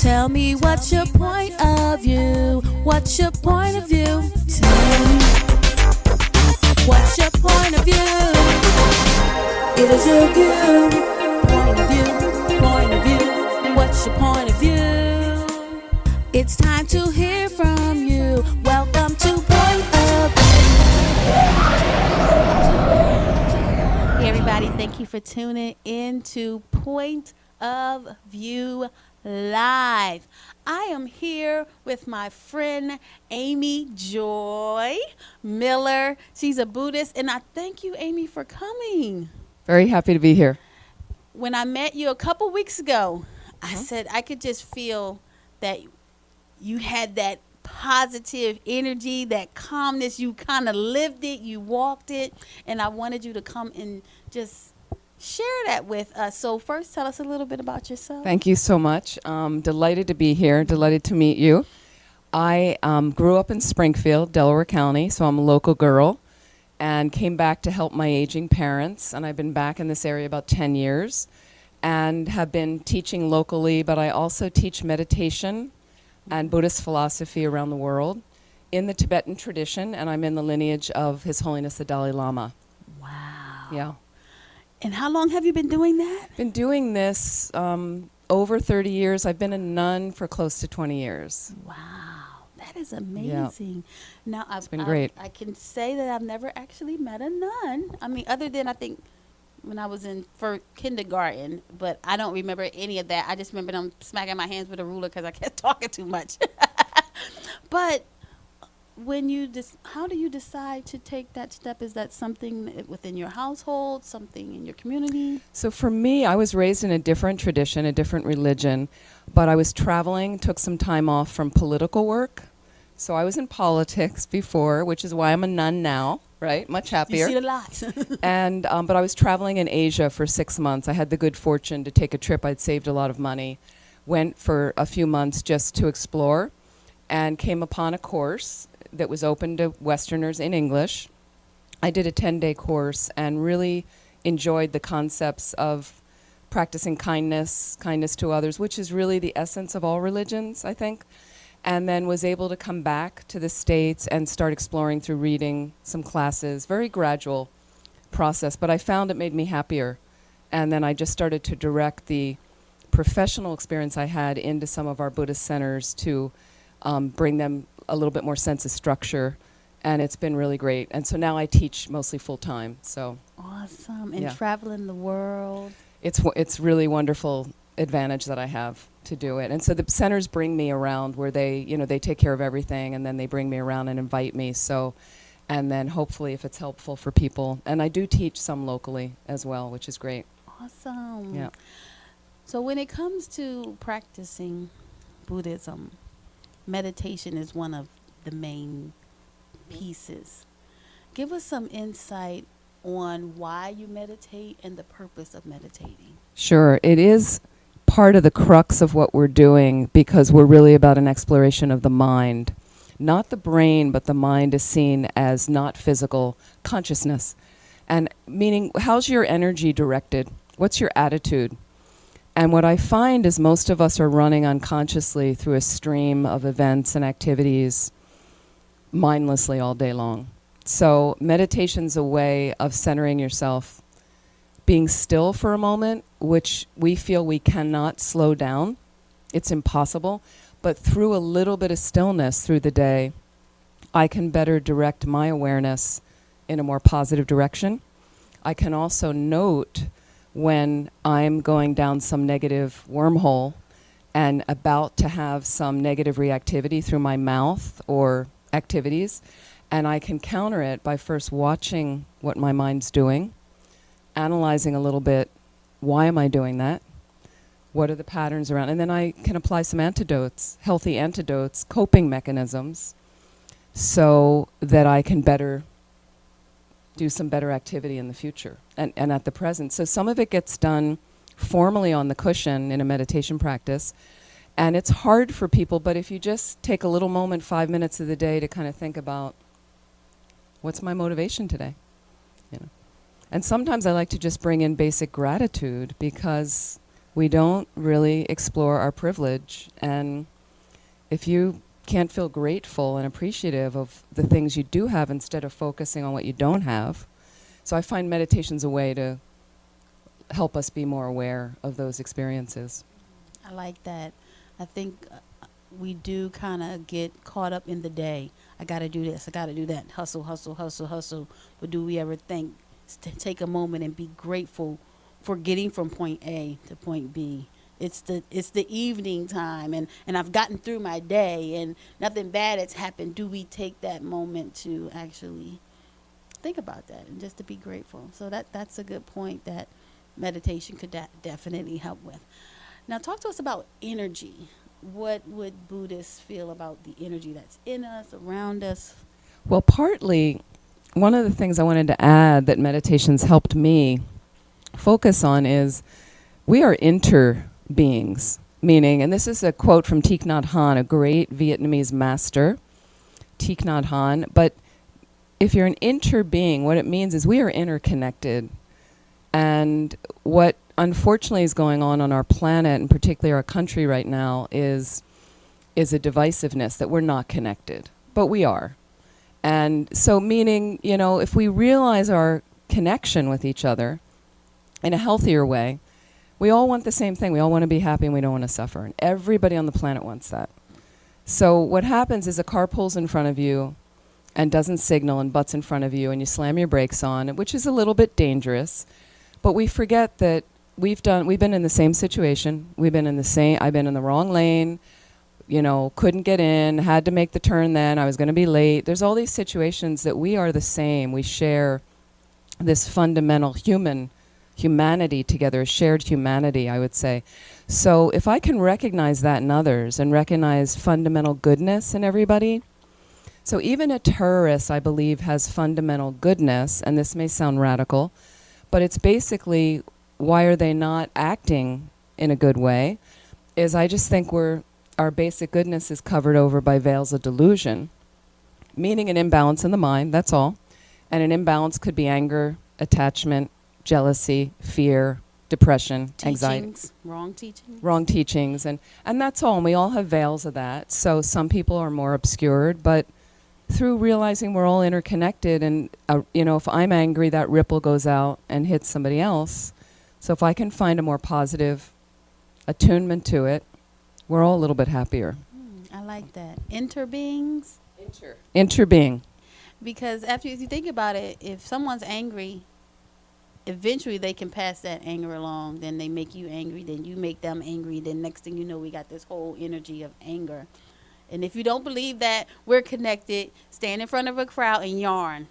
Tell me what's your point of view? What's your point of view? Tell me. What's your point of view? It is your view. Point of view. Point of view. What's your point of view? It's time to hear from you. Welcome to Point of View. Hey everybody, thank you for tuning in to Point of View Live. I am here with my friend Amy Joy Miller. She's a Buddhist, and I thank you, Amy, for coming. Very happy to be here. When I met you a couple weeks ago, I said I could just feel that you had that positive energy, that calmness. You kind of lived it, you walked it, and I wanted you to come and just share that with us. So first, tell us a little bit about yourself. Thank you so much. Delighted to be here. Delighted to meet you. I grew up in Springfield, Delaware County, so I'm a local girl, and came back to help my aging parents. And I've been back in this area about 10 years and have been teaching locally, but I also teach meditation and Buddhist philosophy around the world in the Tibetan tradition, and I'm in the lineage of His Holiness the Dalai Lama. Wow. Yeah. And how long have you been doing that? Been doing this over 30 years. I've been a nun for close to 20 years. Wow, that is amazing. Yeah. Now, It's been great. I can say that I've never actually met a nun. I mean, other than I think when I was in kindergarten, but I don't remember any of that. I just remember them smacking my hands with a ruler because I kept talking too much. But when how do you decide to take that step? Is that something within your household, something in your community? So for me, I was raised in a different tradition, a different religion, but I was traveling, took some time off from political work. So I was in politics before, which is why I'm a nun now, right? Much happier. You see a lot. And but I was traveling in Asia for 6 months. I had the good fortune to take a trip. I'd saved a lot of money, went for a few months just to explore, and came upon a course that was open to Westerners in English. I did a 10-day course and really enjoyed the concepts of practicing kindness to others, which is really the essence of all religions, I think. And then was able to come back to the States and start exploring through reading some classes. Very gradual process, but I found it made me happier. And then I just started to direct the professional experience I had into some of our Buddhist centers to bring them a little bit more sense of structure, and it's been really great. And so now I teach mostly full-time. So awesome. And traveling the world. It's really wonderful advantage that I have to do it. And so the centers bring me around where they take care of everything, and then they bring me around and invite me. So, and then hopefully if it's helpful for people. And I do teach some locally as well, which is great. Awesome. Yeah. So when it comes to practicing Buddhism, meditation is one of the main pieces. Give us some insight on why you meditate and the purpose of meditating. Sure. It is part of the crux of what we're doing because we're really about an exploration of the mind. Not the brain, but the mind is seen as not physical consciousness. And meaning, how's your energy directed? What's your attitude? And what I find is most of us are running unconsciously through a stream of events and activities mindlessly all day long. So meditation's a way of centering yourself, being still for a moment, which we feel we cannot slow down. It's impossible. But through a little bit of stillness through the day, I can better direct my awareness in a more positive direction. I can also note when I'm going down some negative wormhole and about to have some negative reactivity through my mouth or activities, and I can counter it by first watching what my mind's doing, analyzing a little bit, why am I doing that? What are the patterns around? And then I can apply some antidotes, healthy antidotes, coping mechanisms, so that I can better do some better activity in the future and at the present. So some of it gets done formally on the cushion in a meditation practice, and it's hard for people, but if you just take a little moment, 5 minutes of the day to kind of think about what's my motivation today, And sometimes I like to just bring in basic gratitude because We don't really explore our privilege. And if you can't feel grateful and appreciative of the things you do have instead of focusing on what you don't have, so I find meditation's a way to help us be more aware of those experiences. I like that. I think we do kind of get caught up in the day. I got to do this. I got to do that. Hustle, hustle, hustle, hustle. But do we ever think, take a moment and be grateful for getting from point A to point B? It's the evening time, and I've gotten through my day, and nothing bad has happened. Do we take that moment to actually think about that and just to be grateful? So that's a good point that meditation could definitely help with. Now, talk to us about energy. What would Buddhists feel about the energy that's in us, around us? Well, partly, one of the things I wanted to add that meditation's helped me focus on is we are inter-beings, meaning, and this is a quote from Thich Nhat Hanh, a great Vietnamese master, Thich Nhat Hanh, but if you're an inter-being, what it means is we are interconnected. And what unfortunately is going on our planet, and particularly our country right now, is a divisiveness that we're not connected, but we are. And so meaning, you know, if we realize our connection with each other in a healthier way, we all want the same thing. We all want to be happy and we don't want to suffer. And everybody on the planet wants that. So what happens is a car pulls in front of you and doesn't signal and butts in front of you, and you slam your brakes on, which is a little bit dangerous. But we forget that we've been in the same situation. I've been in the wrong lane, you know, couldn't get in, had to make the turn then, I was going to be late. There's all these situations that we are the same. We share this fundamental humanity together, a shared humanity, I would say. So if I can recognize that in others and recognize fundamental goodness in everybody, so even a terrorist, I believe, has fundamental goodness, and this may sound radical, but it's basically, why are they not acting in a good way, is I just think our basic goodness is covered over by veils of delusion, meaning an imbalance in the mind, that's all. And an imbalance could be anger, attachment, jealousy, fear, depression, anxiety. Wrong teachings. And that's all. And we all have veils of that. So some people are more obscured, but through realizing we're all interconnected, and you know, if I'm angry, that ripple goes out and hits somebody else. So if I can find a more positive attunement to it, we're all a little bit happier. I like that. Interbeings? Interbeing. Because if you think about it, if someone's angry, eventually they can pass that anger along. Then they make you angry, then you make them angry. Then next thing you know, we got this whole energy of anger. And if you don't believe that we're connected, stand in front of a crowd and yawn,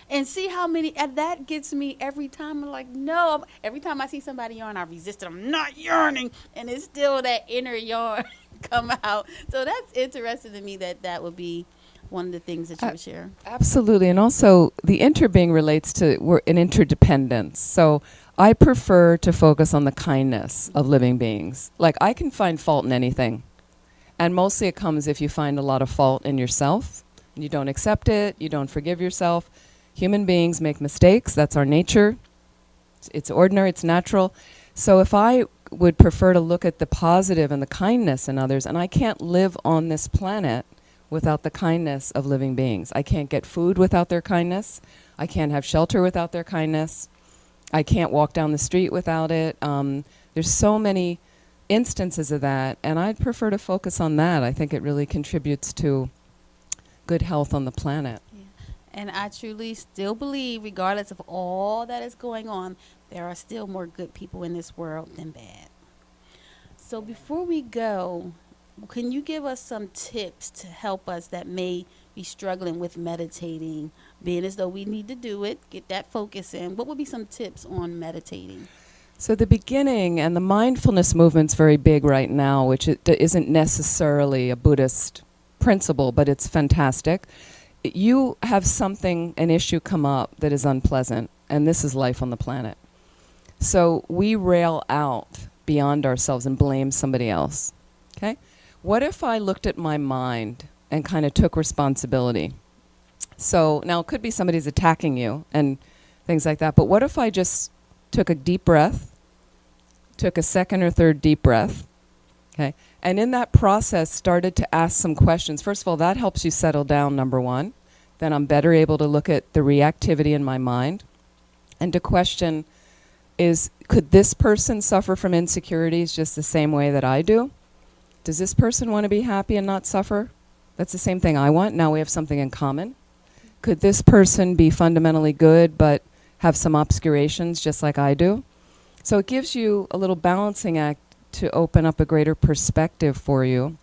and see how many. And that gets me every time. I'm like, no. Every time I see somebody yawn, I resist it. I'm not yawning, and it's still that inner yawn come out. So that's interesting to me. That would be one of the things that you would share. Absolutely, and also the interbeing relates to we're an interdependence. So I prefer to focus on the kindness of living beings. Like, I can find fault in anything. And mostly it comes if you find a lot of fault in yourself. And you don't accept it. You don't forgive yourself. Human beings make mistakes. That's our nature. It's ordinary. It's natural. So if I would prefer to look at the positive and the kindness in others, and I can't live on this planet without the kindness of living beings. I can't get food without their kindness. I can't have shelter without their kindness. I can't walk down the street without it. There's so many instances of that, and I'd prefer to focus on that. I think it really contributes to good health on the planet. Yeah. And I truly still believe, regardless of all that is going on, there are still more good people in this world than bad. So before we go, can you give us some tips to help us that may be struggling with meditating, being as though we need to do it, get that focus in? What would be some tips on meditating? So the beginning, and the mindfulness movement's very big right now, which isn't necessarily a Buddhist principle, but it's fantastic. You have an issue come up that is unpleasant, and this is life on the planet. So we rail out beyond ourselves and blame somebody else, okay? What if I looked at my mind and kind of took responsibility? So now it could be somebody's attacking you and things like that, but what if I just took a deep breath, took a second or third deep breath, okay? And in that process started to ask some questions. First of all, that helps you settle down, number one. Then I'm better able to look at the reactivity in my mind and to question could this person suffer from insecurities just the same way that I do? Does this person want to be happy and not suffer? That's the same thing I want. Now we have something in common. Could this person be fundamentally good but have some obscurations just like I do? So it gives you a little balancing act to open up a greater perspective for you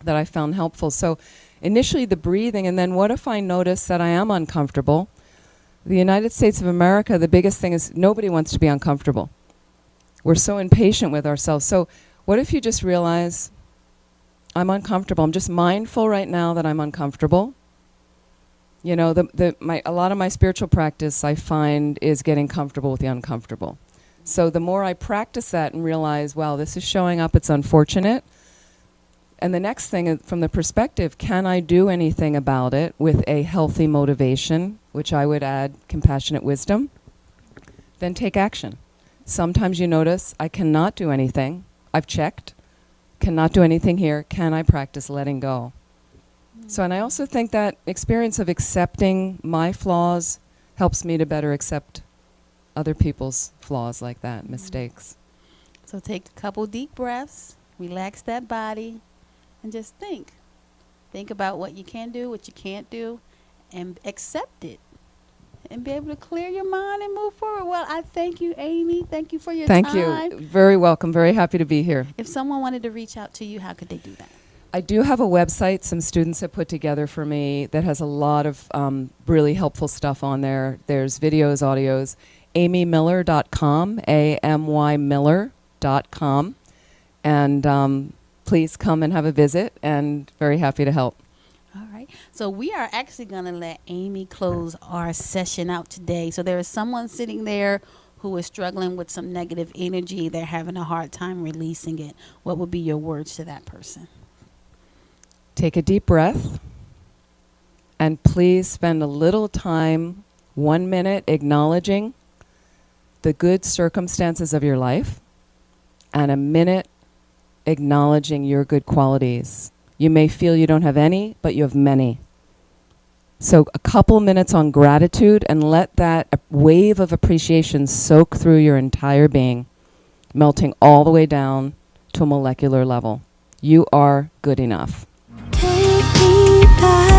that I found helpful. So initially the breathing, and then what if I notice that I am uncomfortable? The United States of America, the biggest thing is nobody wants to be uncomfortable. We're so impatient with ourselves. So what if you just realize, I'm uncomfortable. I'm just mindful right now that I'm uncomfortable. You know, a lot of my spiritual practice, I find, is getting comfortable with the uncomfortable. So the more I practice that and realize, wow, this is showing up, it's unfortunate. And the next thing, from the perspective, can I do anything about it with a healthy motivation, which I would add compassionate wisdom? Then take action. Sometimes you notice, I cannot do anything. I've checked. Cannot do anything here. Can I practice letting go? So, and I also think that experience of accepting my flaws helps me to better accept other people's flaws like that, mistakes. So take a couple deep breaths, relax that body, and just think. Think about what you can do, what you can't do, and accept it. And be able to clear your mind and move forward. Well, I thank you, Amy. Thank you for your time. Thank you. Very welcome. Very happy to be here. If someone wanted to reach out to you, how could they do that? I do have a website some students have put together for me that has a lot of really helpful stuff on there. There's videos, audios. amymiller.com, amymiller.com. And please come and have a visit, and very happy to help. All right. So we are actually going to let Amy close our session out today. So there is someone sitting there who is struggling with some negative energy. They're having a hard time releasing it. What would be your words to that person? Take a deep breath, and please spend a little time, 1 minute, acknowledging the good circumstances of your life, and a minute acknowledging your good qualities. You may feel you don't have any, but you have many. So a couple minutes on gratitude, and let that wave of appreciation soak through your entire being, melting all the way down to a molecular level. You are good enough. Take me back.